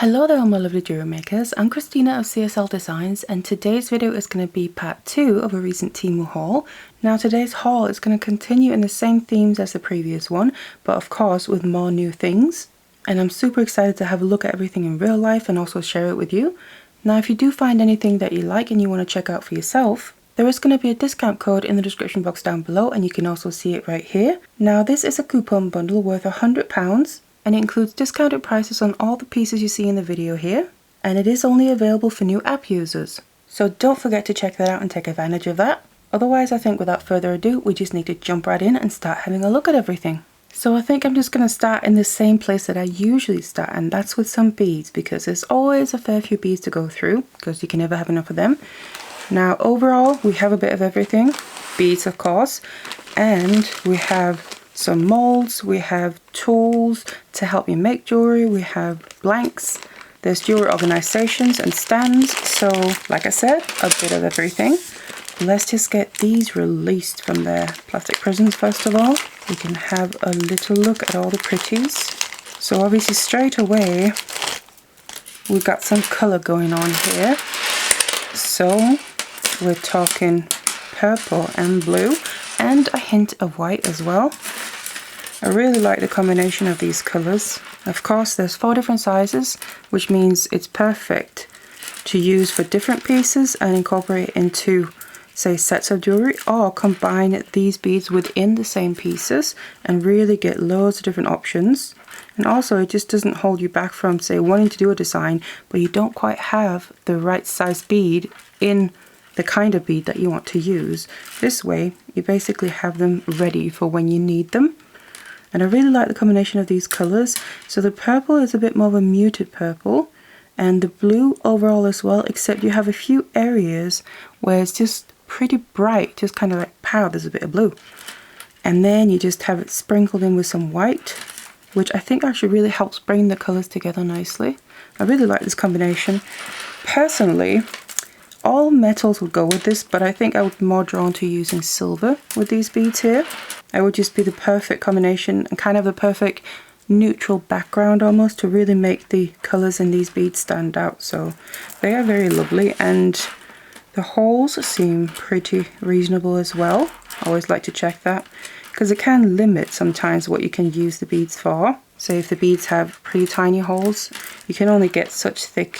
Hello there all my lovely jewelry makers, I'm Christina of CSLdesigns and today's video is going to be part 2 of a recent Temu haul. Now today's haul is going to continue in the same themes as the previous one, but of course with more new things. And I'm super excited to have a look at everything in real life and also share it with you. Now if you do find anything that you like and you want to check out for yourself, there is going to be a discount code in the description box down below and you can also see it right here. Now this is a coupon bundle worth £100. And it includes discounted prices on all the pieces you see in the video here, and it is only available for new app users. So don't forget to check that out and take advantage of that. Otherwise I think without further ado we just need to jump right in and start having a look at everything. So I think I'm just going to start in the same place that I usually start, and that's with some beads, because there's always a fair few beads to go through because you can never have enough of them. Now overall we have a bit of everything, beads of course, and we have some molds, we have tools to help you make jewelry, we have blanks, there's jewelry organizations and stands. So like I said, a bit of everything. Let's just get these released from their plastic prisons first of all. We can have a little look at all the pretties. So obviously straight away we've got some color going on here. So we're talking purple and blue and a hint of white as well. I really like the combination of these colors. Of course there's 4 different sizes, which means it's perfect to use for different pieces and incorporate into say sets of jewelry, or combine these beads within the same pieces and really get loads of different options. And also it just doesn't hold you back from say wanting to do a design but you don't quite have the right size bead in the kind of bead that you want to use. This way you basically have them ready for when you need them. And I really like the combination of these colors. So the purple is a bit more of a muted purple, and the blue overall as well, except you have a few areas where it's just pretty bright, just kind of like pow, there's a bit of blue. And then you just have it sprinkled in with some white, which I think actually really helps bring the colors together nicely. I really like this combination. Personally, all metals would go with this, but I think I would be more drawn to using silver with these beads here. It would just be the perfect combination and kind of the perfect neutral background almost to really make the colors in these beads stand out. So they are very lovely, and the holes seem pretty reasonable as well. I always like to check that because it can limit sometimes what you can use the beads for. So if the beads have pretty tiny holes, you can only get such thick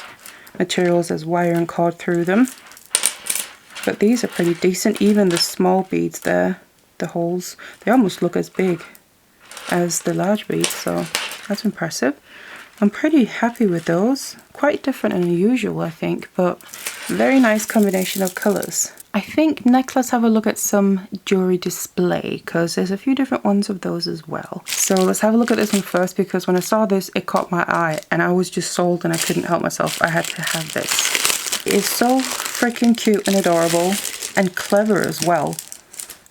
materials as wire and cord through them. But these are pretty decent. Even the small beads there, the holes, they almost look as big as the large beads, so that's impressive. I'm pretty happy with those. Quite different and unusual I think, but very nice combination of colors. I think next let's have a look at some jewelry display, because there's a few different ones of those as well. So let's have a look at this one first, because when I saw this it caught my eye and I was just sold and I couldn't help myself. I had to have this. It's so freaking cute and adorable and clever as well.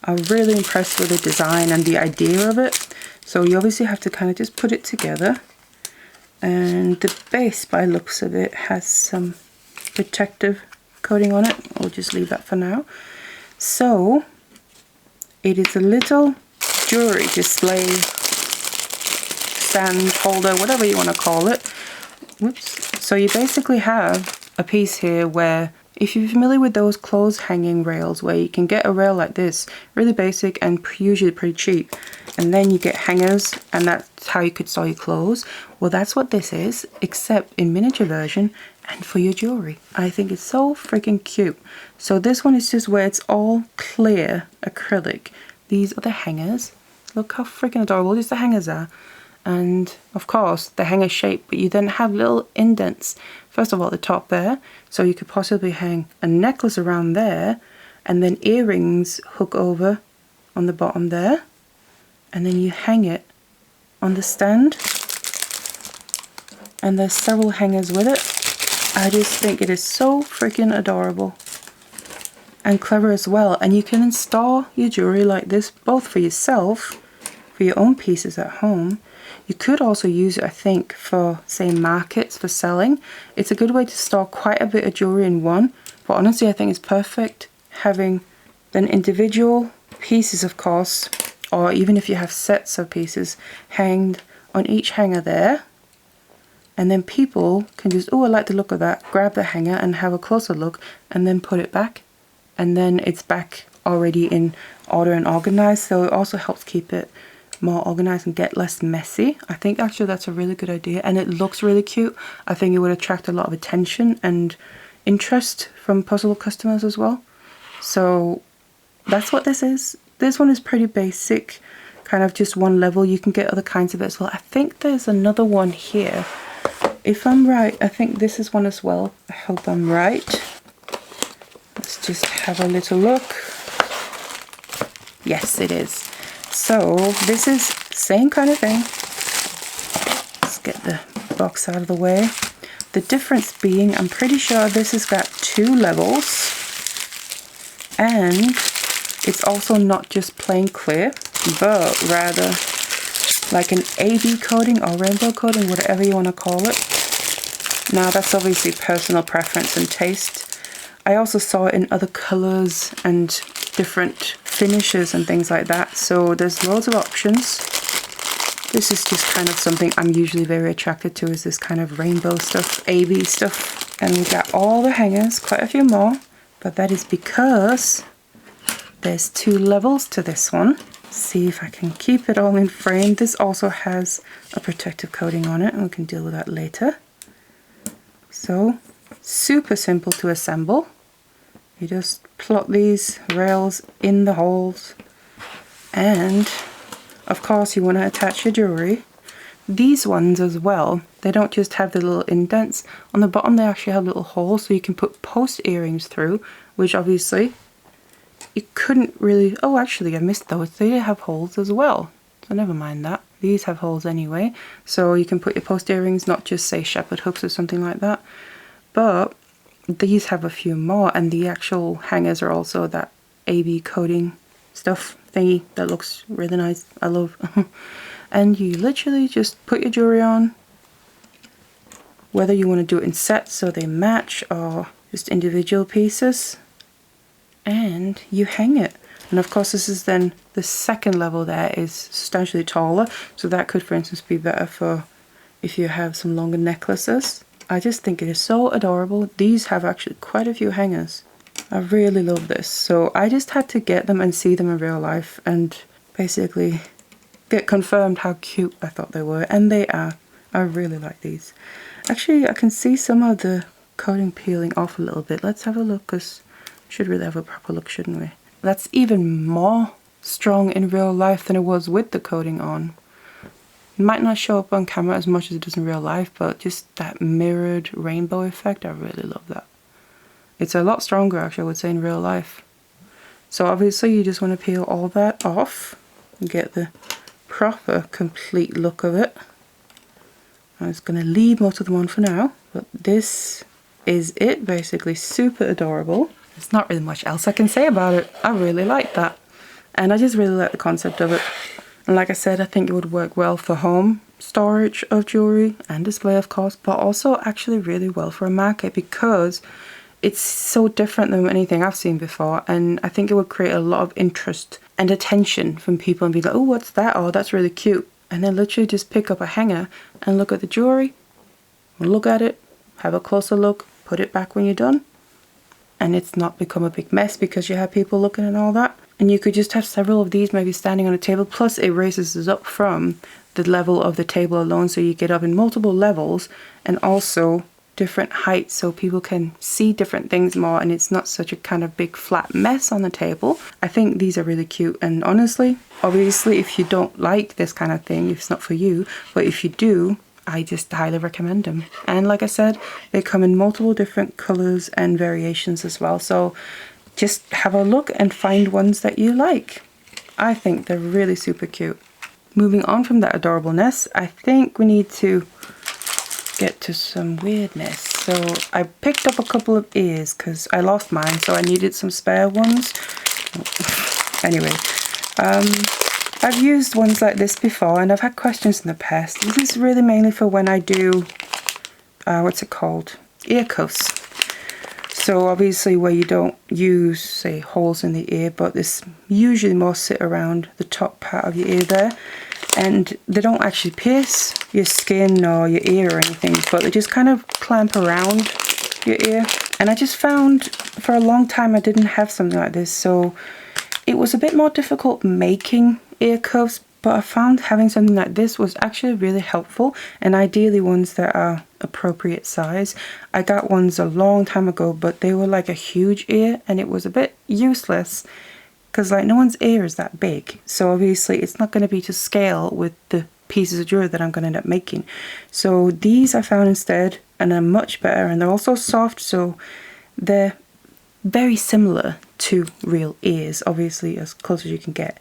I'm really impressed with the design and the idea of it. So you obviously have to kind of just put it together, and the base by looks of it has some protective coating on it. I'll just leave that for now. So it is a little jewelry display stand, holder, whatever you want to call it. Whoops. So you basically have a piece here where, if you're familiar with those clothes hanging rails where you can get a rail like this, really basic and usually pretty cheap, and then you get hangers and that's how you could store your clothes. Well, that's what this is, except in miniature version and for your jewelry. I think it's so freaking cute. So this one is just where it's all clear acrylic. These are the hangers. Look how freaking adorable just the hangers are. And of course the hanger shape, but you then have little indents. First of all at the top there, so you could possibly hang a necklace around there, and then earrings hook over on the bottom there, and then you hang it on the stand, and there's several hangers with it. I just think it is so freaking adorable and clever as well. And you can install your jewelry like this both for yourself, for your own pieces at home. You could also use it, I think, for say markets for selling. It's a good way to store quite a bit of jewelry in one, but honestly I think it's perfect having then individual pieces, of course, or even if you have sets of pieces hanged on each hanger there, And then people can just, oh, I like the look of that, grab the hanger and have a closer look and then put it back. And then it's back already in order and organized. So it also helps keep it more organized and get less messy. I think actually that's a really good idea, and it looks really cute. I think it would attract a lot of attention and interest from possible customers as well. So that's what this is. This one is pretty basic, kind of just one level. You can get other kinds of it as well. I think there's another one here. If I'm right, I think this is one as well. I hope I'm right. Let's just have a little look. Yes, it is. So this is same kind of thing. Let's get the box out of the way. The difference being, I'm pretty sure this has got 2 levels, and it's also not just plain clear, but rather like an AB coating or rainbow coating, whatever you want to call it. Now that's obviously personal preference and taste. I also saw it in other colors and different finishes and things like that, so there's loads of options. This is just kind of something I'm usually very attracted to, is this kind of rainbow stuff, AB stuff. And we've got all the hangers, quite a few more, but that is because there's 2 levels to this one. See if I can keep it all in frame. This also has a protective coating on it, and we can deal with that later. So super simple to assemble. You just plot these rails in the holes, and of course you want to attach your jewellery. These ones as well, they don't just have the little indents. On the bottom they actually have little holes, so you can put post earrings through, which obviously you couldn't really... Oh, actually I missed those. They have holes as well, so never mind that. These have holes anyway, so you can put your post earrings, not just say shepherd hooks or something like that. But these have a few more, and the actual hangers are also that AB coating stuff thingy that looks really nice. I love. And you literally just put your jewelry on, whether you want to do it in sets so they match or just individual pieces, and you hang it. And of course this is then the second level there is substantially taller, so that could for instance be better for if you have some longer necklaces. I just think it is so adorable. These have actually quite a few hangers. I really love this. So I just had to get them and see them in real life and basically get confirmed how cute I thought they were. And they are. I really like these. Actually, I can see some of the coating peeling off a little bit. Let's have a look, because we should really have a proper look, shouldn't we? That's even more strong in real life than it was with the coating on. It might not show up on camera as much as it does in real life, but just that mirrored rainbow effect, I really love that. It's a lot stronger actually, I would say, in real life. So obviously you just want to peel all that off and get the proper complete look of it. I'm just going to leave most of them on for now, but this is it basically. Super adorable. There's not really much else I can say about it. I really like that, and I just really like the concept of it. And like I said, I think it would work well for home storage of jewellery and display of course, but also actually really well for a market, because it's so different than anything I've seen before, and I think it would create a lot of interest and attention from people and be like, oh, what's that? Oh, that's really cute. And then literally just pick up a hanger and look at the jewellery, look at it, have a closer look, put it back when you're done, and it's not become a big mess because you have people looking and all that. And you could just have several of these maybe standing on a table, plus it raises us up from the level of the table alone, so you get up in multiple levels and also different heights so people can see different things more, and it's not such a kind of big flat mess on the table. I think these are really cute, and honestly, obviously if you don't like this kind of thing, it's not for you, but if you do, I just highly recommend them. And like I said, they come in multiple different colors and variations as well, so just have a look and find ones that you like. I think they're really super cute. Moving on from that adorableness, I think we need to get to some weirdness. So I picked up a couple of ears because I lost mine, so I needed some spare ones. Anyway, I've used ones like this before and I've had questions in the past. This is really mainly for when I do, what's it called? Ear cuffs. So obviously where you don't use, say, holes in the ear, but this usually more sit around the top part of your ear there. and they don't actually pierce your skin or your ear or anything, but they just kind of clamp around your ear. And I just found for a long time I didn't have something like this, so it was a bit more difficult making ear cuffs, but I found having something like this was actually really helpful, and ideally ones that are appropriate size. I got ones a long time ago, but they were like a huge ear, and it was a bit useless because like no one's ear is that big, so obviously it's not going to be to scale with the pieces of jewelry that I'm going to end up making. So these I found instead, and they're much better, and they're also soft, so they're very similar to real ears, obviously as close as you can get.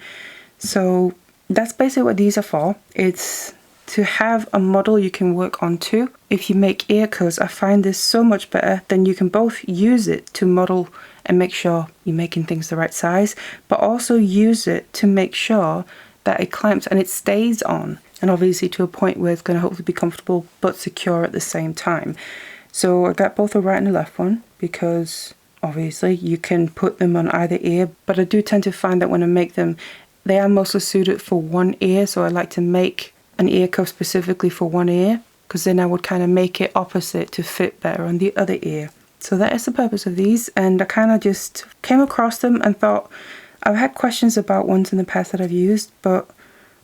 So that's basically what these are for. It's to have a model you can work onto. If you make ear cuffs, I find this so much better. Then you can both use it to model and make sure you're making things the right size, but also use it to make sure that it clamps and it stays on, and obviously to a point where it's going to hopefully be comfortable but secure at the same time. So I got both a right and a left one because obviously you can put them on either ear, but I do tend to find that when I make them, they are mostly suited for one ear, so I like to make an ear cuff specifically for one ear, because then I would kind of make it opposite to fit better on the other ear. So that is the purpose of these, and I kind of just came across them and thought, I've had questions about ones in the past that I've used, but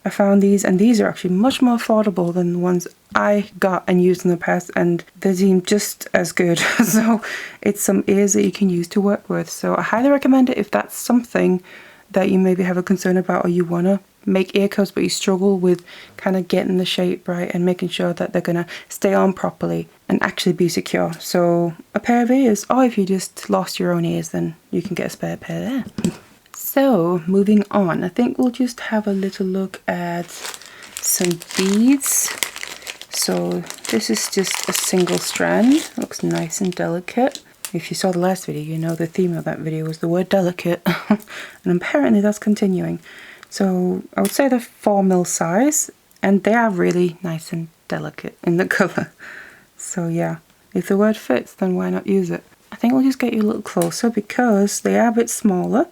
I found these, and these are actually much more affordable than the ones I got and used in the past, and they seem just as good. So it's some ears that you can use to work with. So I highly recommend it if that's something that you maybe have a concern about, or you want to make ear cuffs but you struggle with kind of getting the shape right and making sure that they're going to stay on properly and actually be secure. So a pair of ears, or if you just lost your own ears, then you can get a spare pair there. So moving on, I think we'll just have a little look at some beads. So this is just a single strand, looks nice and delicate. If you saw the last video, you know the theme of that video was the word delicate, and apparently that's continuing. So I would say they're 4mm size, and they are really nice and delicate in the colour. So yeah, if the word fits, then why not use it? I think we'll just get you a little closer because they are a bit smaller,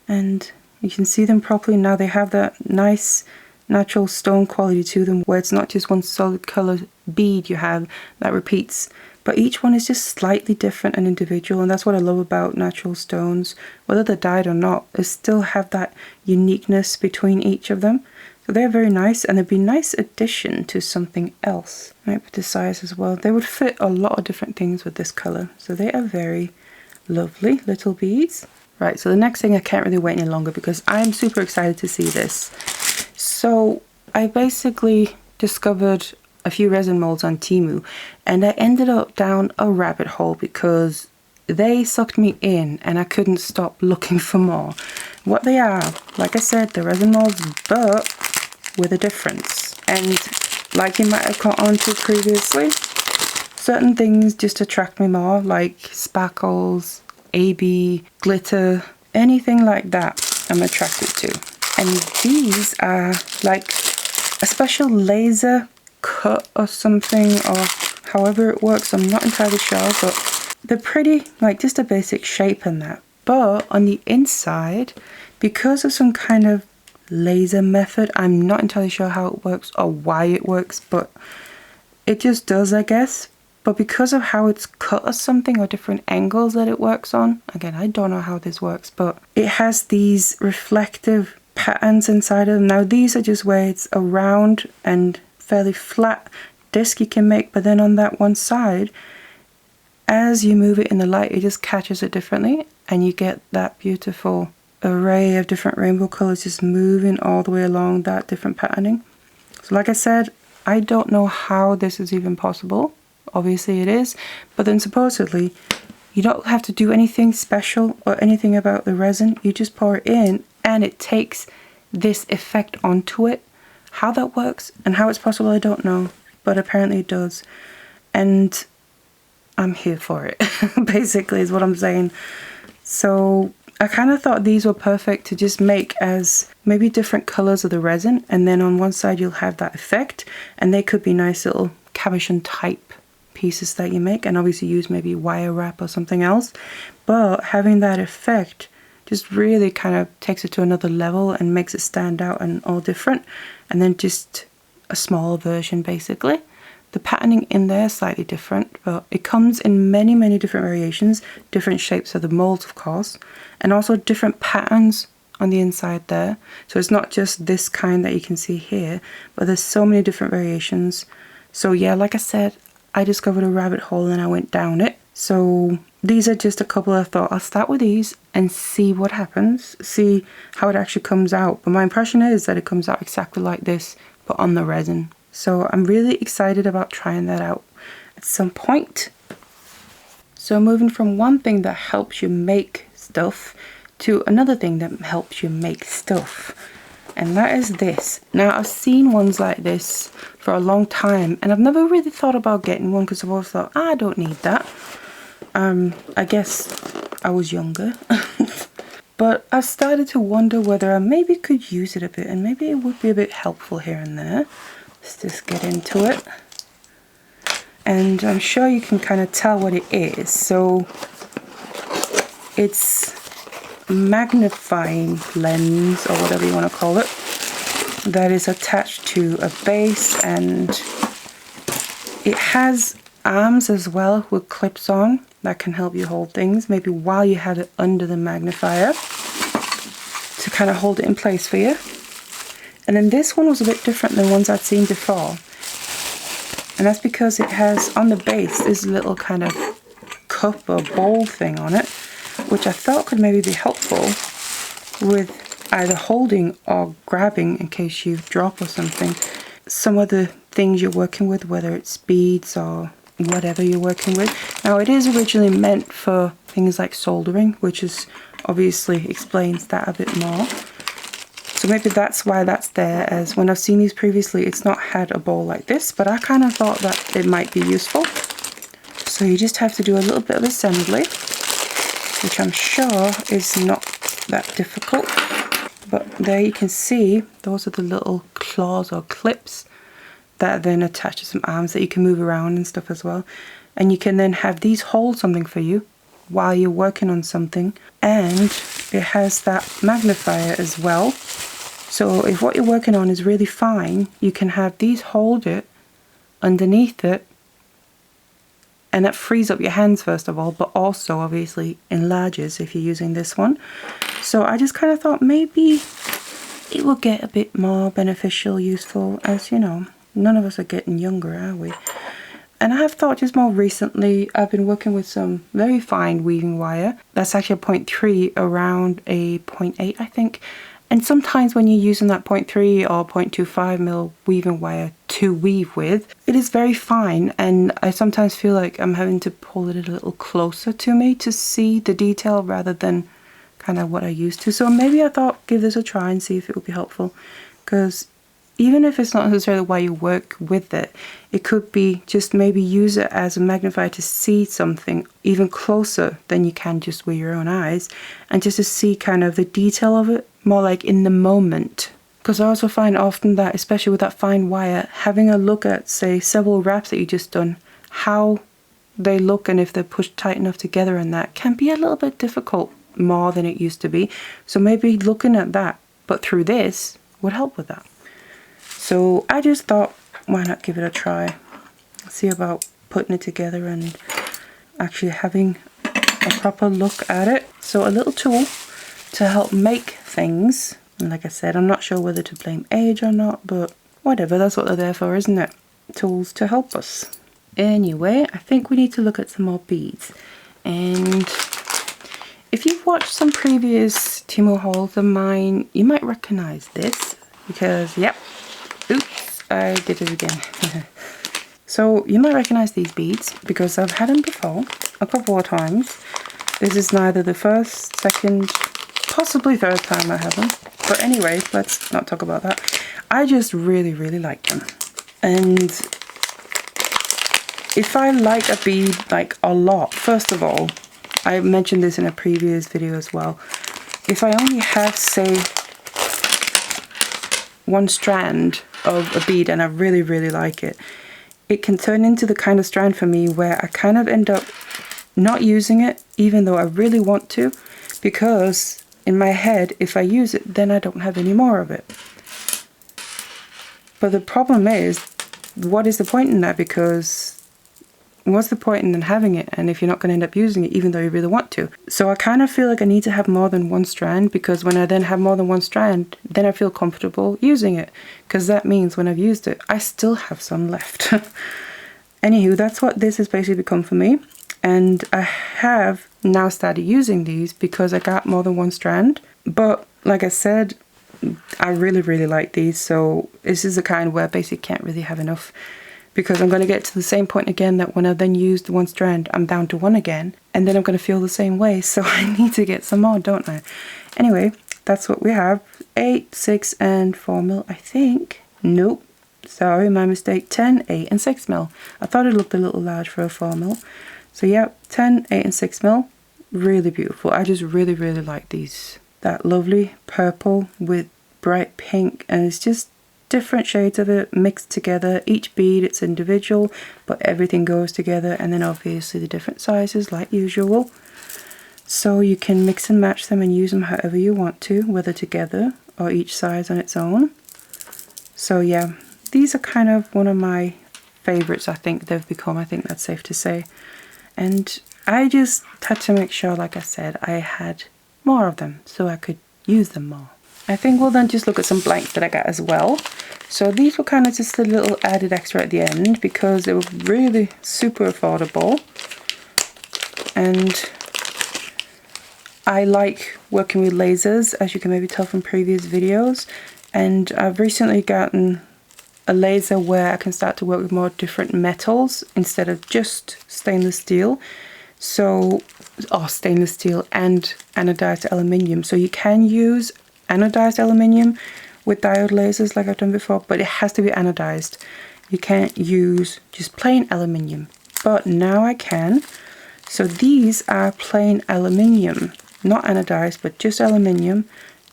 and you can see them properly now. They have that nice natural stone quality to them, where it's not just one solid colour bead you have that repeats, but each one is just slightly different and individual, and that's what I love about natural stones. Whether they're dyed or not, they still have that uniqueness between each of them. So they're very nice, and they'd be a nice addition to something else. Right, with the size as well. They would fit a lot of different things with this colour. So they are very lovely little beads. Right, so the next thing, I can't really wait any longer because I'm super excited to see this. So I basically discovered a few resin molds on Temu, and I ended up down a rabbit hole because they sucked me in and I couldn't stop looking for more. What they are, like I said, they're resin molds, but with a difference. And like you might have caught on to previously, certain things just attract me more, like sparkles, AB, glitter, anything like that I'm attracted to. And these are like a special laser cut or something, or however it works, I'm not entirely sure, but they're pretty, like just a basic shape in that. But on the inside, because of some kind of laser method, I'm not entirely sure how it works or why it works, but it just does, I guess. But because of how it's cut or something, or different angles that it works on, again, I don't know how this works, but it has these reflective patterns inside of them. Now these are just where it's a round and fairly flat disc you can make, but then on that one side, as you move it in the light, it just catches it differently, and you get that beautiful array of different rainbow colors just moving all the way along that different patterning. So like I said, I don't know how this is even possible. Obviously it is, but then supposedly you don't have to do anything special or anything about the resin. You just pour it in and it takes this effect onto it. How that works and how it's possible, I don't know, but apparently it does, and I'm here for it basically is what I'm saying. So I kind of thought these were perfect to just make as maybe different colors of the resin, and then on one side you'll have that effect, and they could be nice little cabochon type pieces that you make, and obviously use maybe wire wrap or something else, but having that effect just really kind of takes it to another level and makes it stand out and all different. And then just a smaller version basically. The patterning in there is slightly different, but it comes in many different variations, different shapes of the molds of course, and also different patterns on the inside there. So it's not just this kind that you can see here, but there's so many different variations. So yeah, like I said, I discovered a rabbit hole and I went down it. So these are just a couple I thought I'll start with these and see what happens, see how it actually comes out. But my impression is that it comes out exactly like this, but on the resin. So I'm really excited about trying that out at some point. So moving from one thing that helps you make stuff to another thing that helps you make stuff. And that is this. Now I've seen ones like this for a long time and I've never really thought about getting one because I've always thought, I don't need that. I guess I was younger. But I started to wonder whether I maybe could use it a bit and maybe it would be a bit helpful here and there. Let's just get into it. And I'm sure you can kind of tell what it is. So it's a magnifying lens or whatever you want to call it that is attached to a base, and it has arms as well with clips on that can help you hold things, maybe while you have it under the magnifier to kind of hold it in place for you. And then this one was a bit different than ones I'd seen before. And that's because it has on the base this little kind of cup or bowl thing on it, which I thought could maybe be helpful with either holding or grabbing in case you drop or something. Some of the things you're working with, whether it's beads or whatever you're working with. Now it is originally meant for things like soldering, which is obviously explains that a bit more. So maybe that's why that's there, as when I've seen these previously it's not had a bowl like this, but I kind of thought that it might be useful. So you just have to do a little bit of assembly, which I'm sure is not that difficult. But there you can see those are the little claws or clips that then attach to some arms that you can move around and stuff as well. And you can then have these hold something for you while you're working on something. And it has that magnifier as well. So if what you're working on is really fine, you can have these hold it underneath it, and that frees up your hands first of all, but also obviously enlarges if you're using this one. So I just kind of thought maybe it will get a bit more beneficial, useful, as you know, none of us are getting younger, are we? And I have thought just more recently, I've been working with some very fine weaving wire. That's actually a 0.3 around a 0.8, I think. And sometimes when you're using that 0.3 or 0.25 mil weaving wire to weave with, it is very fine, and I sometimes feel like I'm having to pull it a little closer to me to see the detail rather than kind of what I used to. So maybe I thought give this a try and see if it would be helpful, because even if it's not necessarily why you work with it, it could be just maybe use it as a magnifier to see something even closer than you can just with your own eyes, and just to see kind of the detail of it more like in the moment. Because I also find often that, especially with that fine wire, having a look at say several wraps that you just done, how they look and if they're pushed tight enough together, and that can be a little bit difficult more than it used to be. So maybe looking at that but through this would help with that. So I just thought, why not give it a try, see about putting it together and actually having a proper look at it. So a little tool to help make things, and like I said, I'm not sure whether to blame age or not, but whatever, that's what they're there for, isn't it? Tools to help us. Anyway, I think we need to look at some more beads. And if you've watched some previous TEMU hauls of mine, you might recognize this, because yep, oops, I did it again. So you might recognize these beads because I've had them before a couple of times. This is neither the first, second, possibly third time I have them. But anyway, let's not talk about that. I just really like them. And if I like a bead like a lot, first of all, I mentioned this in a previous video as well. If I only have, say, one strand of a bead and I really like it, it can turn into the kind of strand for me where I kind of end up not using it even though I really want to, because in my head, if I use it, then I don't have any more of it. But the problem is, what is the point in that? Because what's the point in then having it, and if you're not going to end up using it even though you really want to? So I kind of feel like I need to have more than one strand, because when I then have more than one strand, then I feel comfortable using it, because that means when I've used it, I still have some left. Anywho, that's what this has basically become for me, and I have now started using these because I got more than one strand. But like I said, I really like these, so this is the kind where I basically can't really have enough, because I'm going to get to the same point again that when I've then used one strand, I'm down to one again, and then I'm going to feel the same way, so I need to get some more, don't I? Anyway, that's what we have. 8, 6 and 4 mil, I think. Nope, sorry, my mistake. 10, 8 and 6 mil. I thought it looked a little large for a 4 mil. So yeah, 10, 8 and 6 mil. Really beautiful. I just really like these. That lovely purple with bright pink, and it's just different shades of it mixed together. Each bead, it's individual, but everything goes together, and then obviously the different sizes like usual. So you can mix and match them and use them however you want to, whether together or each size on its own. So yeah, these are kind of one of my favorites. I think they've become, I think that's safe to say. And I just had to make sure, like I said, I had more of them so I could use them more. I think we'll then just look at some blanks that I got as well. So these were kind of just a little added extra at the end because they were really super affordable. And I like working with lasers, as you can maybe tell from previous videos. And I've recently gotten a laser where I can start to work with more different metals instead of just stainless steel. So, or stainless steel and anodized aluminium. So you can use anodized aluminium with diode lasers like I've done before, but it has to be anodized. You can't use just plain aluminium, but now I can. So these are plain aluminium, not anodized, but just aluminium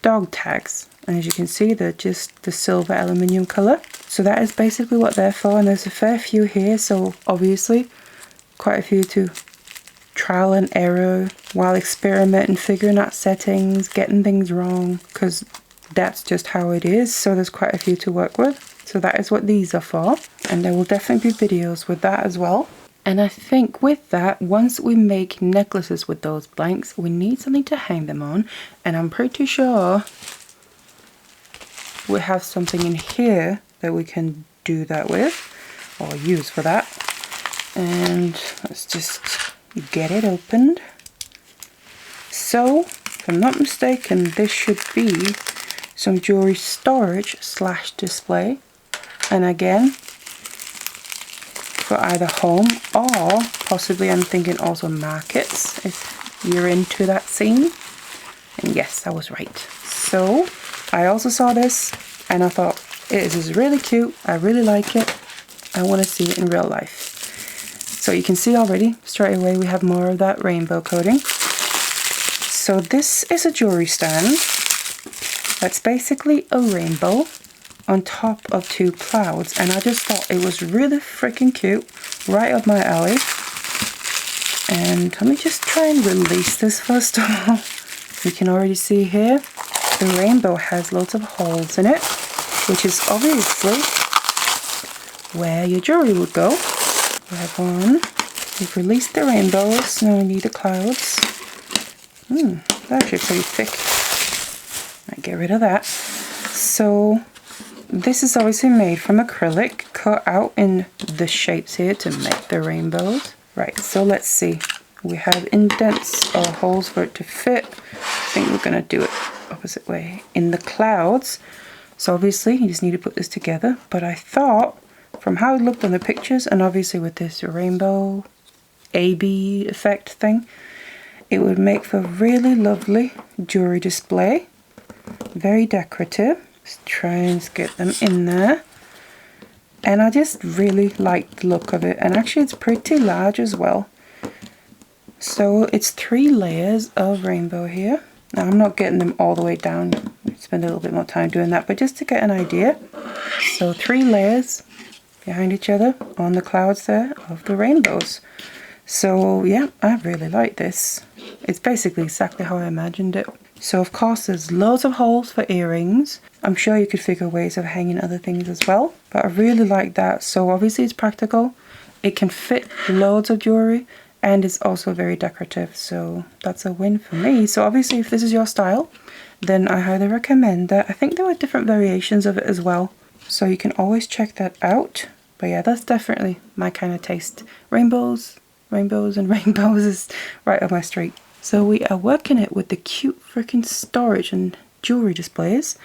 dog tags. And as you can see, they're just the silver aluminium color. So that is basically what they're for, and there's a fair few here, so obviously quite a few to trial and error while experimenting, figuring out settings, getting things wrong, because that's just how it is. So there's quite a few to work with. So that is what these are for, and there will definitely be videos with that as well. And I think with that, once we make necklaces with those blanks, we need something to hang them on, and I'm pretty sure we have something in here that we can do that with, or use for that. And let's just get it opened. So, if I'm not mistaken, this should be some jewelry storage / display. And again, for either home or possibly I'm thinking also markets if you're into that scene. And yes, I was right. So I also saw this and I thought it is really cute. I really like it. I want to see it in real life. So you can see already straight away we have more of that rainbow coating. So this is a jewelry stand that's basically a rainbow on top of 2 clouds, and I just thought it was really freaking cute, right up my alley. And let me just try and release this first of all. You can already see here the rainbow has lots of holes in it, which is obviously where your jewelry would go. We have one. We've released the rainbows, now we need the clouds. They're actually pretty thick. I'll get rid of that. So this is obviously made from acrylic, cut out in the shapes here to make the rainbows. Right, so let's see. We have indents or holes for it to fit. I think we're going to do it opposite way in the clouds. So obviously you just need to put this together, but I thought from how it looked on the pictures, and obviously with this rainbow AB effect thing, it would make for a really lovely jewelry display. Very decorative. Let's try and get them in there. And I just really like the look of it, and actually it's pretty large as well. So it's 3 layers of rainbow here. Now I'm not getting them all the way down. I'll spend a little bit more time doing that, but just to get an idea. So 3 layers behind each other on the clouds there of the rainbows. So yeah, I really like this. It's basically exactly how I imagined it. So of course there's loads of holes for earrings. I'm sure you could figure ways of hanging other things as well, but I really like that. So obviously it's practical, it can fit loads of jewellery, and it's also very decorative, so that's a win for me. So obviously if this is your style, then I highly recommend that. I think there were different variations of it as well, so you can always check that out. But yeah, that's definitely my kind of taste. Rainbows and rainbows is right up my street. So we are working it with the cute freaking storage and jewellery displays.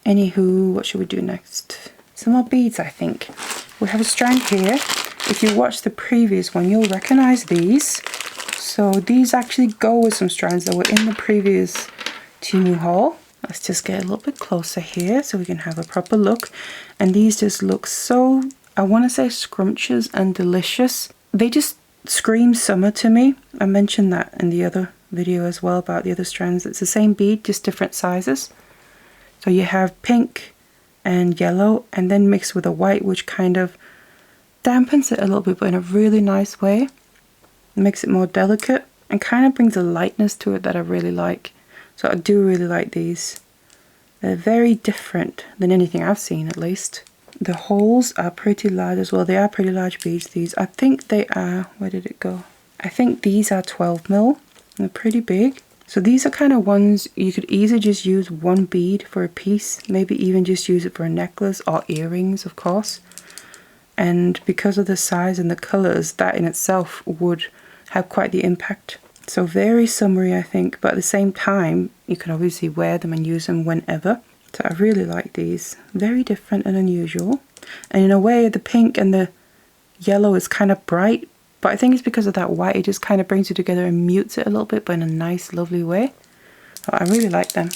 Anywho, what should we do next? Some more beads, I think. We have a strand here. If you watched the previous one, you'll recognize these. So these actually go with some strands that were in the previous TEMU haul. Let's just get a little bit closer here so we can have a proper look. And these just look so, I want to say, scrumptious and delicious. They just scream summer to me. I mentioned that in the other video as well about the other strands. It's the same bead, just different sizes. So you have pink and yellow, and then mixed with a white, which kind of dampens it a little bit, but in a really nice way. It makes it more delicate and kind of brings a lightness to it that I really like. So I do really like these. They're very different than anything I've seen, at least. The holes are pretty large as well. They are pretty large beads, these. I think they are, where did it go? I think these are 12 mil. They're pretty big. So these are kind of ones you could easily just use one bead for a piece. Maybe even just use it for a necklace or earrings, of course. And because of the size and the colours, that in itself would have quite the impact. So very summery, I think, but at the same time, you can obviously wear them and use them whenever. So I really like these. Very different and unusual. And in a way, the pink and the yellow is kind of bright, but I think it's because of that white. It just kind of brings it together and mutes it a little bit, but in a nice, lovely way. So I really like them.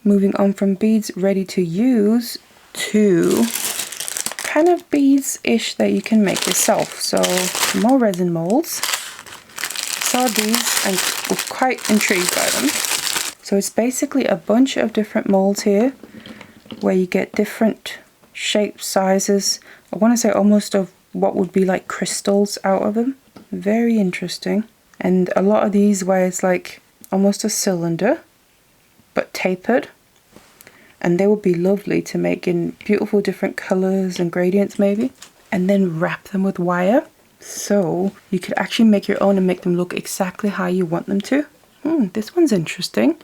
Moving on from beads ready to use to kind of beads-ish that you can make yourself. So more resin molds. Saw these and was quite intrigued by them. So it's basically a bunch of different molds here where you get different shapes, sizes. I want to say almost of what would be like crystals out of them. Very interesting. And a lot of these where it's like almost a cylinder but tapered. And they would be lovely to make in beautiful different colors and gradients maybe. And then wrap them with wire. So you could actually make your own and make them look exactly how you want them to. This one's interesting.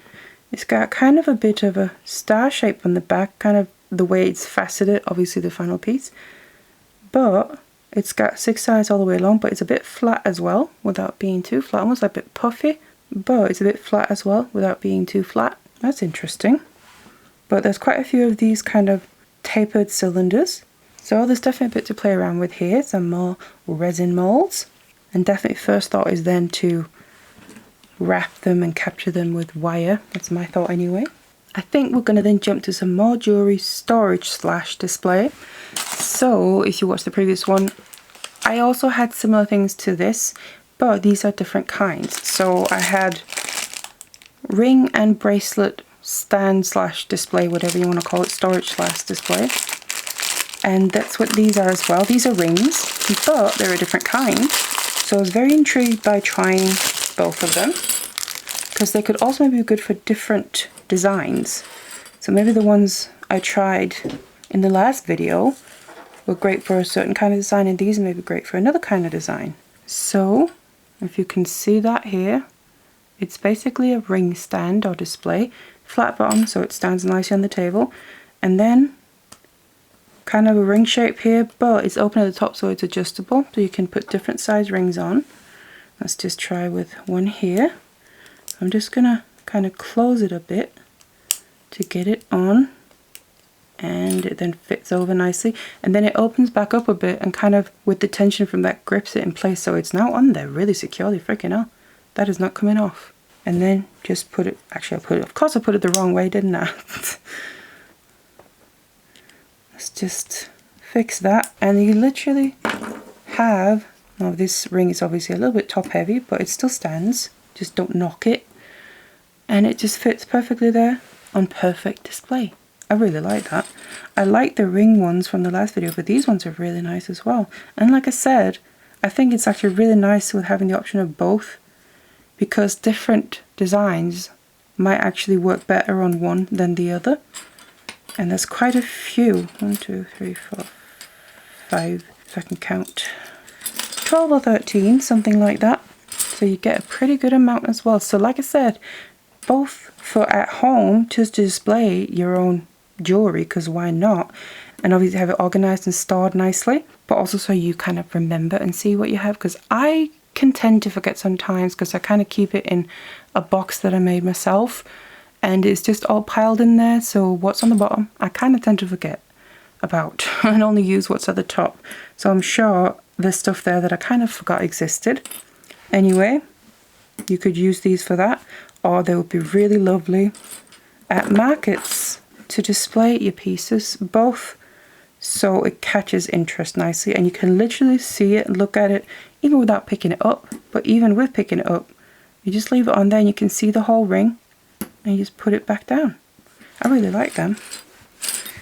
It's got kind of a bit of a star shape on the back, kind of the way it's faceted, obviously the final piece. But it's got 6 sides all the way along, but it's a bit flat as well without being too flat. Almost like a bit puffy, but it's a bit flat as well without being too flat. That's interesting. But there's quite a few of these kind of tapered cylinders. So there's definitely a bit to play around with here. Some more resin molds. And definitely first thought is then to wrap them and capture them with wire. That's my thought anyway. I think we're going to then jump to some more jewellery storage / display. So if you watched the previous one, I also had similar things to this, but these are different kinds. So I had ring and bracelet stand / display, whatever you want to call it, storage / display. And that's what these are as well. These are rings, but they're a different kind. So I was very intrigued by trying both of them, because they could also be good for different designs. So maybe the ones I tried in the last video were great for a certain kind of design, and these may be great for another kind of design. So if you can see that here, it's basically a ring stand or display, flat bottom so it stands nicely on the table, and then kind of a ring shape here, but it's open at the top so it's adjustable, so you can put different size rings on. Let's just try with one here. I'm just gonna kind of close it a bit to get it on, and it then fits over nicely, and then it opens back up a bit and kind of with the tension from that grips it in place, so it's now on there really securely. Freaking hell, that is not coming off. And then just put it, actually of course I put it the wrong way, didn't I? Let's just fix that, and you literally have, now this ring is obviously a little bit top heavy, but it still stands, just don't knock it, and it just fits perfectly there on perfect display. I really like that. I like the ring ones from the last video, but these ones are really nice as well. And like I said, I think it's actually really nice with having the option of both, because different designs might actually work better on one than the other. And there's quite a few. 1, 2, 3, 4, 5, if I can count. 12 or 13, something like that. So you get a pretty good amount as well. So like I said, both for at home, just to display your own jewellery, because why not? And obviously have it organised and stored nicely, but also so you kind of remember and see what you have, because I can tend to forget sometimes because I kind of keep it in a box that I made myself and it's just all piled in there. So what's on the bottom I kind of tend to forget about and only use what's at the top. So I'm sure there's stuff there that I kind of forgot existed. Anyway, you could use these for that, or they would be really lovely at markets to display your pieces, both so it catches interest nicely and you can literally see it and look at it even without picking it up. But even with picking it up, you just leave it on there and you can see the whole ring and you just put it back down. I really like them.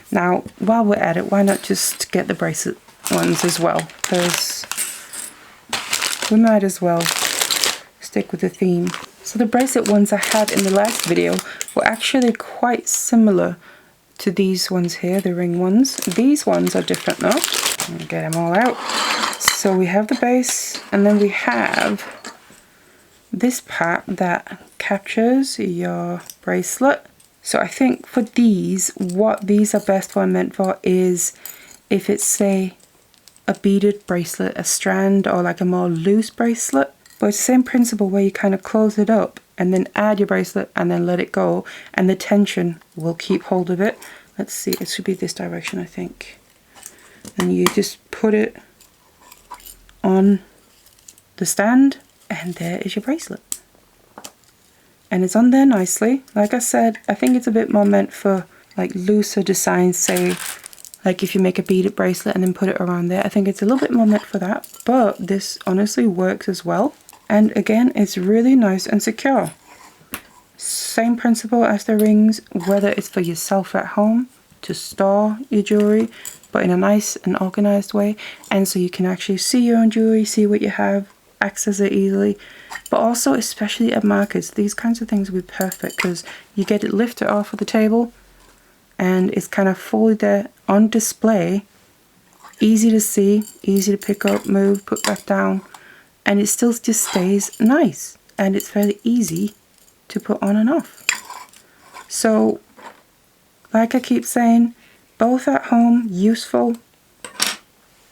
Now while we're at it, why not just get the bracelet ones as well, because we might as well stick with the theme. So the bracelet ones I had in the last video were actually quite similar to these ones here, the ring ones. These ones are different though. Let me get them all out. So we have the base and then we have this part that captures your bracelet. So I think for these, what these are best for and meant for is if it's, say, a beaded bracelet, a strand, or like a more loose bracelet. But it's the same principle where you kind of close it up and then add your bracelet and then let it go and the tension will keep hold of it. Let's see, it should be this direction I think. And you just put it on the stand and there is your bracelet. And it's on there nicely. Like I said, I think it's a bit more meant for like looser designs, say like if you make a beaded bracelet and then put it around there. I think it's a little bit more meant for that, but this honestly works as well. And again, it's really nice and secure. Same principle as the rings, whether it's for yourself at home to store your jewellery, but in a nice and organised way, and so you can actually see your own jewellery, see what you have, access it easily. But also, especially at markets, these kinds of things will be perfect because you get it lifted off of the table and it's kind of fully there on display, easy to see, easy to pick up, move, put back down, and it still just stays nice and it's fairly easy to put on and off. So like I keep saying, both at home, useful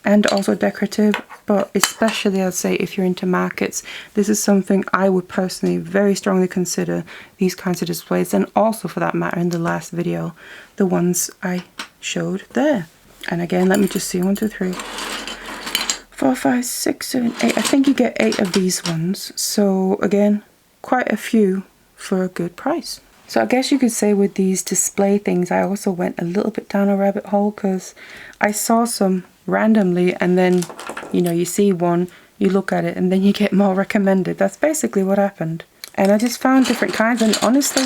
and also decorative, but especially I'd say if you're into markets, this is something I would personally very strongly consider, these kinds of displays, and also for that matter in the last video, the ones I showed there. And again, let me just see, 1, 2, 3, 4, 5, 6, 7, 8, I think you get 8 of these ones, so again, quite a few for a good price. So I guess you could say with these display things, I also went a little bit down a rabbit hole because I saw some randomly and then, you know, you see one, you look at it and then you get more recommended. That's basically what happened. And I just found different kinds, and honestly,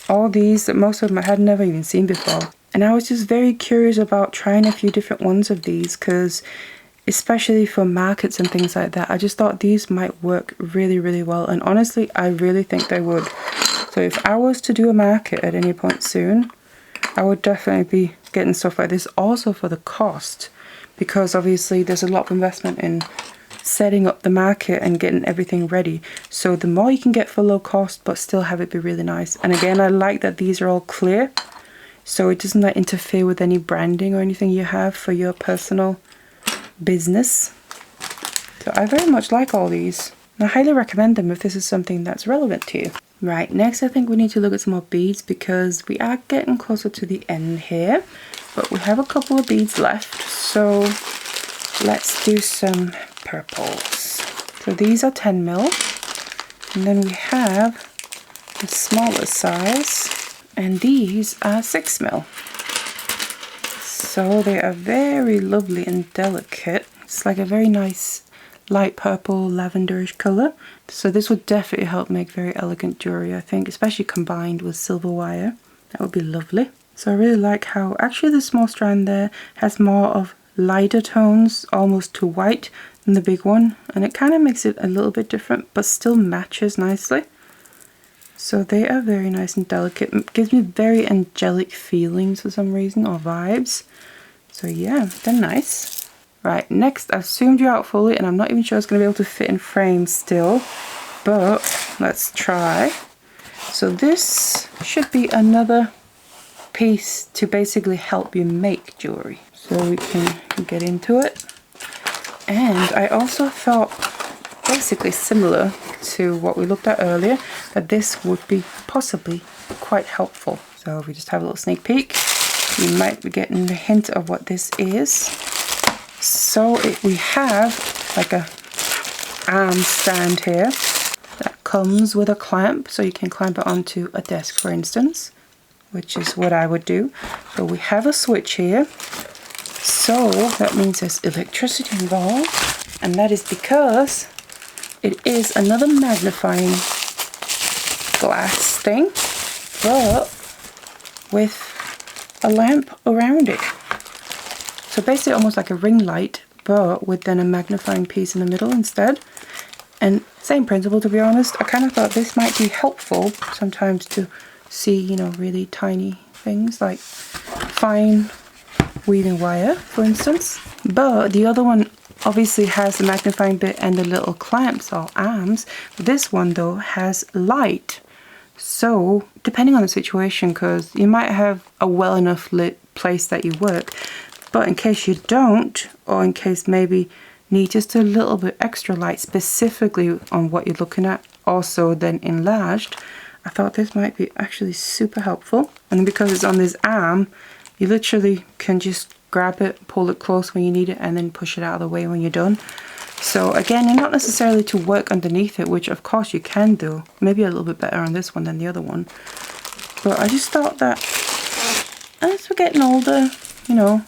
all these, most of them I had never even seen before. And I was just very curious about trying a few different ones of these because especially for markets and things like that, I just thought these might work really, really well. And honestly, I really think they would. So if I was to do a market at any point soon, I would definitely be getting stuff like this also for the cost, because obviously there's a lot of investment in setting up the market and getting everything ready. So the more you can get for low cost but still have it be really nice. And again, I like that these are all clear, so it doesn't like interfere with any branding or anything you have for your personal business. So I very much like all these and I highly recommend them if this is something that's relevant to you. Right, next I think we need to look at some more beads because we are getting closer to the end here, but we have a couple of beads left, so let's do some purples. So these are 10mm, and then we have the smaller size, and these are 6mm. So they are very lovely and delicate. It's like a very nice light purple lavenderish colour, so this would definitely help make very elegant jewellery, I think, especially combined with silver wire. That would be lovely. So I really like how actually the small strand there has more of lighter tones, almost to white, than the big one, and it kind of makes it a little bit different but still matches nicely. So they are very nice and delicate. It gives me very angelic feelings for some reason, or vibes. So yeah, they're nice. Right, next I've zoomed you out fully and I'm not even sure it's going to be able to fit in frame still. But let's try. So this should be another piece to basically help you make jewelry. So we can get into it. And I also thought, basically similar to what we looked at earlier, that this would be possibly quite helpful. So if we just have a little sneak peek, you might be getting the hint of what this is. So we have like a arm stand here that comes with a clamp, so you can clamp it onto a desk, for instance, which is what I would do. So we have a switch here. So that means there's electricity involved, and that is because it is another magnifying glass thing, but with a lamp around it. So basically almost like a ring light, but with then a magnifying piece in the middle instead. And same principle, to be honest. I kind of thought this might be helpful sometimes to see, you know, really tiny things like fine weaving wire, for instance. But the other one obviously has the magnifying bit and the little clamps or arms. This one though has light. So depending on the situation, because you might have a well enough lit place that you work, but in case you don't, or in case maybe need just a little bit extra light specifically on what you're looking at, also then enlarged, I thought this might be actually super helpful. And because it's on this arm, you literally can just grab it, pull it close when you need it, and then push it out of the way when you're done. So again, you're not necessarily to work underneath it, which of course you can do. Maybe a little bit better on this one than the other one. But I just thought that as we're getting older, you know,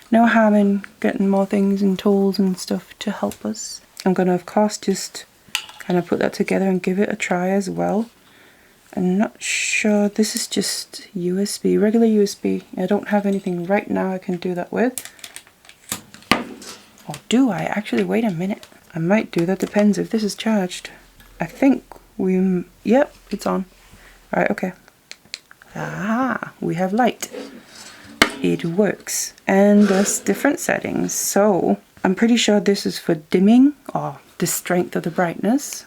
no harm in getting more things and tools and stuff to help us. I'm going to, of course, just kind of put that together and give it a try as well. I'm not sure, this is just USB, regular USB. I don't have anything right now I can do that with. Or do I? Actually, wait a minute. I might do that, depends if this is charged. I think yep, it's on. Alright, okay. Ah, we have light. It works. And there's different settings. So, I'm pretty sure this is for dimming, or the strength of the brightness.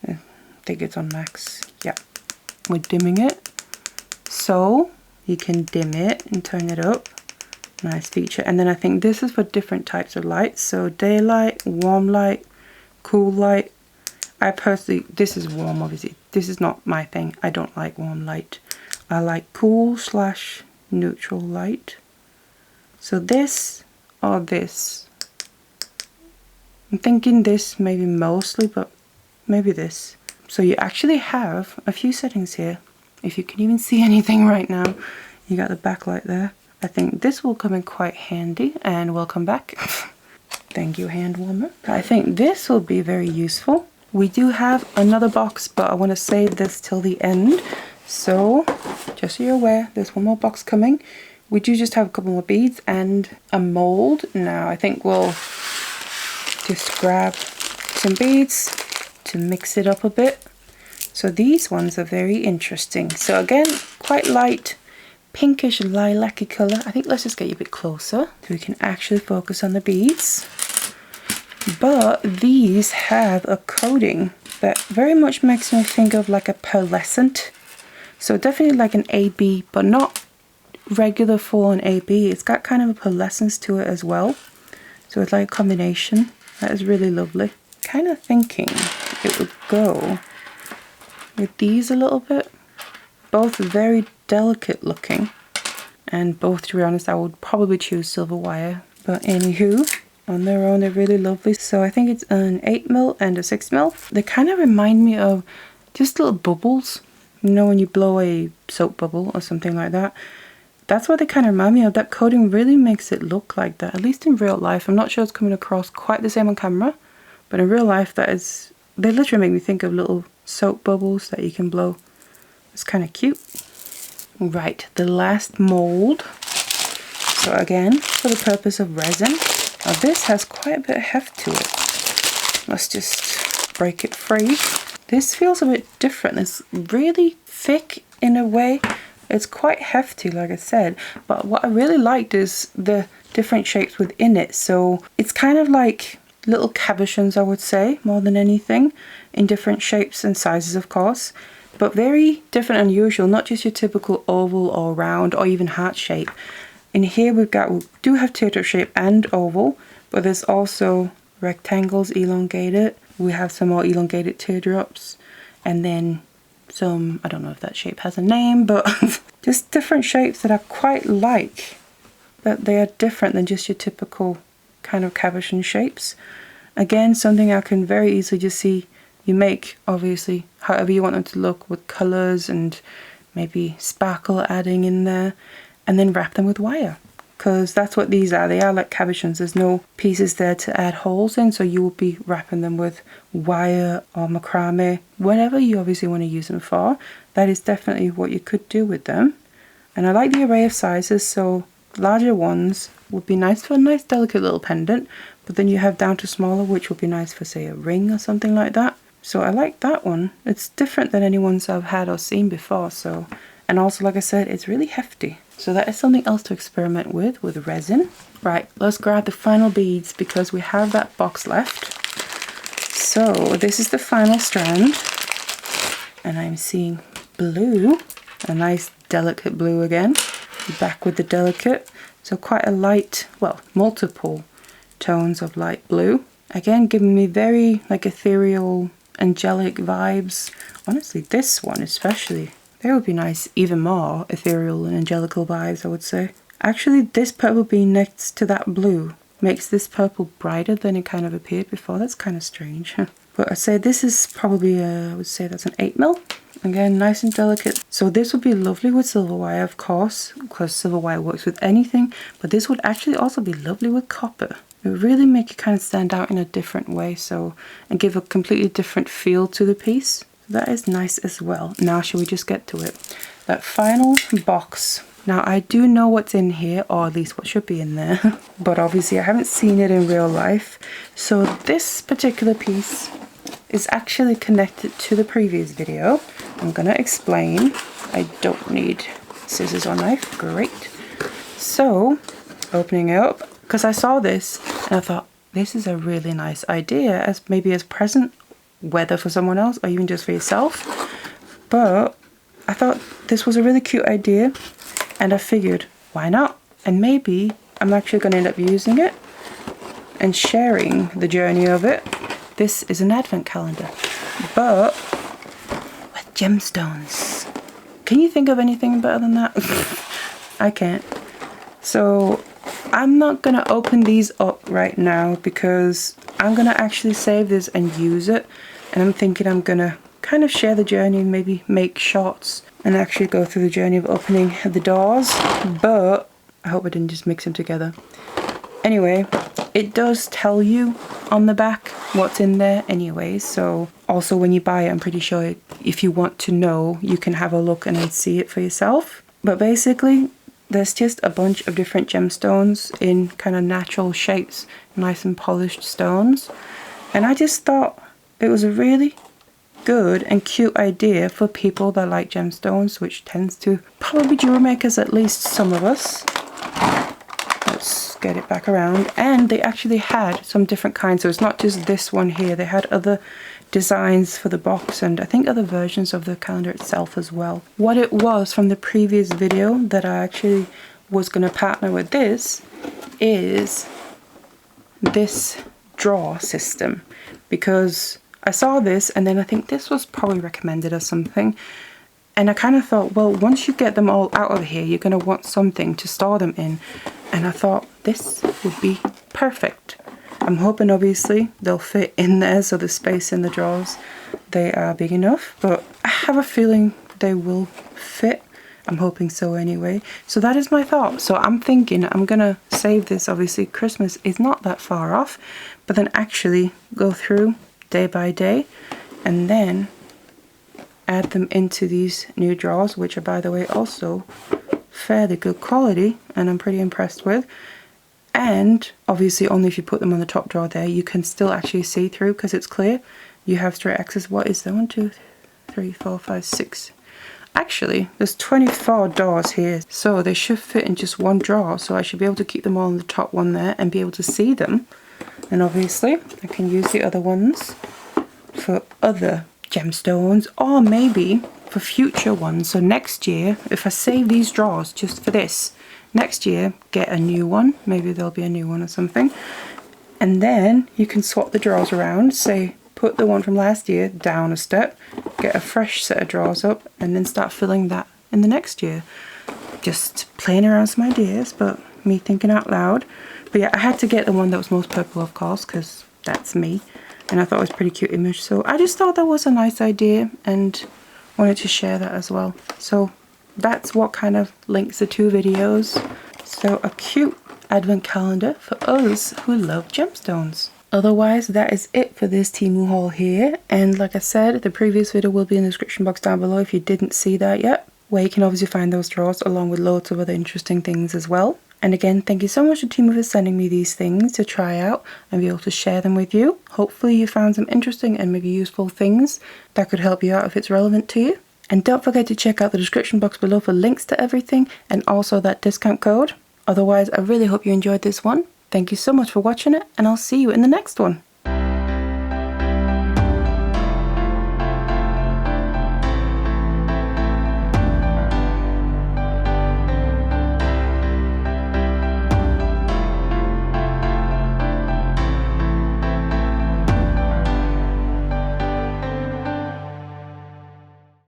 I think it's on max. Yeah, we're dimming it. So you can dim it and turn it up. Nice feature. And then I think this is for different types of lights. So daylight, warm light, cool light. I personally, this is warm obviously. This is not my thing. I don't like warm light. I like cool / neutral light. So this or this. I'm thinking this maybe mostly, but maybe this. So you actually have a few settings here. If you can even see anything right now, you got the backlight there. I think this will come in quite handy, and welcome back. Thank you, hand warmer. I think this will be very useful. We do have another box, but I want to save this till the end. So just so you're aware, there's one more box coming. We do just have a couple more beads and a mold. Now I think we'll just grab some beads to mix it up a bit. So these ones are very interesting. So again, quite light, pinkish lilac-y colour. I think let's just get you a bit closer so we can actually focus on the beads. But these have a coating that very much makes me think of like a pearlescent. So definitely like an AB, but not regular full-on AB. It's got kind of a pearlescence to it as well. So it's like a combination. That is really lovely. Kind of thinking it would go with these a little bit. Both very delicate looking, and both, to be honest, I would probably choose silver wire. But anywho, on their own they're really lovely. So I think it's an 8mm and a 6mm. They kind of remind me of just little bubbles. You know when you blow a soap bubble or something like that? That's what they kind of remind me of. That coating really makes it look like that, at least in real life. I'm not sure it's coming across quite the same on camera, but in real life they literally make me think of little soap bubbles that you can blow. It's kind of cute. Right, the last mold. So again, for the purpose of resin. Now this has quite a bit of heft to it. Let's just break it free. This feels a bit different. It's really thick in a way. It's quite hefty, like I said, but what I really liked is the different shapes within it. So it's kind of like little cabochons, I would say, more than anything, in different shapes and sizes, of course, but very different and unusual, not just your typical oval or round or even heart shape. In here we do have teardrop shape and oval, but there's also rectangles elongated. We have some more elongated teardrops, and then some, I don't know if that shape has a name, but just different shapes that I quite like, that they are different than just your typical kind of cabochon shapes. Again, something I can very easily just see you make, obviously, however you want them to look, with colours and maybe sparkle adding in there, and then wrap them with wire. Because that's what these are. They are like cabochons. There's no pieces there to add holes in, so you will be wrapping them with wire or macrame, whatever you obviously want to use them for. That is definitely what you could do with them. And I like the array of sizes, so larger ones would be nice for a nice delicate little pendant, but then you have down to smaller, which would be nice for, say, a ring or something like that. So I like that one. It's different than any ones I've had or seen before, so, and also, like I said, it's really hefty. So that is something else to experiment with resin. Right, let's grab the final beads because we have that box left. So this is the final strand, and I'm seeing blue, a nice delicate blue again. Back with the delicate, so quite a light, well, multiple tones of light blue. Again, giving me very like ethereal, angelic vibes. Honestly, this one especially. They would be nice, even more ethereal and angelical vibes, I would say. Actually, this purple being next to that blue makes this purple brighter than it kind of appeared before. That's kind of strange. But I'd say this is probably, I would say that's an 8mm. Again, nice and delicate. So this would be lovely with silver wire, of course, because silver wire works with anything. But this would actually also be lovely with copper. It would really make it kind of stand out in a different way, so, and give a completely different feel to the piece. That is nice as well. Now shall we just get to it? That final box. Now I do know what's in here, or at least what should be in there, but obviously I haven't seen it in real life. So this particular piece is actually connected to the previous video. I'm gonna explain. I don't need scissors or knife, great. So, opening it up, because I saw this and I thought, this is a really nice idea as maybe as present, whether for someone else or even just for yourself. But I thought this was a really cute idea, and I figured, why not? And maybe I'm actually going to end up using it and sharing the journey of it. This is an advent calendar, but with gemstones. Can you think of anything better than that? I can't. So I'm not going to open these up right now because I'm going to actually save this and use it. And I'm thinking I'm going to kind of share the journey and maybe make shots and actually go through the journey of opening the doors. But I hope I didn't just mix them together. Anyway, it does tell you on the back what's in there anyway. So also when you buy it, I'm pretty sure if you want to know, you can have a look and then see it for yourself. But basically, there's just a bunch of different gemstones in kind of natural shapes, nice and polished stones. And I just thought it was a really good and cute idea for people that like gemstones, which tends to probably jewelry makers, at least some of us. Let's get it back around. And they actually had some different kinds, so it's not just this one here. They had other designs for the box and I think other versions of the calendar itself as well. What it was from the previous video that I actually was going to partner with this is this drawer system, because I saw this and then I think this was probably recommended or something, and I kind of thought, well, once you get them all out of here, you're going to want something to store them in, and I thought this would be perfect. I'm hoping obviously they'll fit in there, so the space in the drawers, they are big enough, but I have a feeling they will fit. I'm hoping so anyway. So that is my thought. So I'm thinking I'm gonna save this. Obviously Christmas is not that far off, but then actually go through day by day and then add them into these new drawers, which are, by the way, also fairly good quality and I'm pretty impressed with. And obviously only if you put them on the top drawer there, you can still actually see through because it's clear. you have straight access. What is there? 1, 2, 3, 4, 5, 6. Actually, there's 24 doors here, so they should fit in just one drawer, so I should be able to keep them all in the top one there and be able to see them. And obviously I can use the other ones for other gemstones, or maybe for future ones. So next year, if I save these drawers just for this, next year get a new one, maybe there'll be a new one or something, and then you can swap the drawers around. Say put the one from last year down a step, get a fresh set of drawers up, and then start filling that in the next year. Just playing around with some ideas, but me thinking out loud. But yeah, I had to get the one that was most purple, of course, because that's me, and I thought it was a pretty cute image, so I just thought that was a nice idea and wanted to share that as well. So that's what kind of links the two videos. So a cute advent calendar for us who love gemstones. Otherwise, that is it for this Temu haul here, and like I said, the previous video will be in the description box down below if you didn't see that yet, where you can obviously find those drawers along with loads of other interesting things as well. And again, thank you so much to Temu for sending me these things to try out and be able to share them with you. Hopefully you found some interesting and maybe useful things that could help you out if it's relevant to you. And don't forget to check out the description box below for links to everything and also that discount code. Otherwise, I really hope you enjoyed this one. Thank you so much for watching it, and I'll see you in the next one.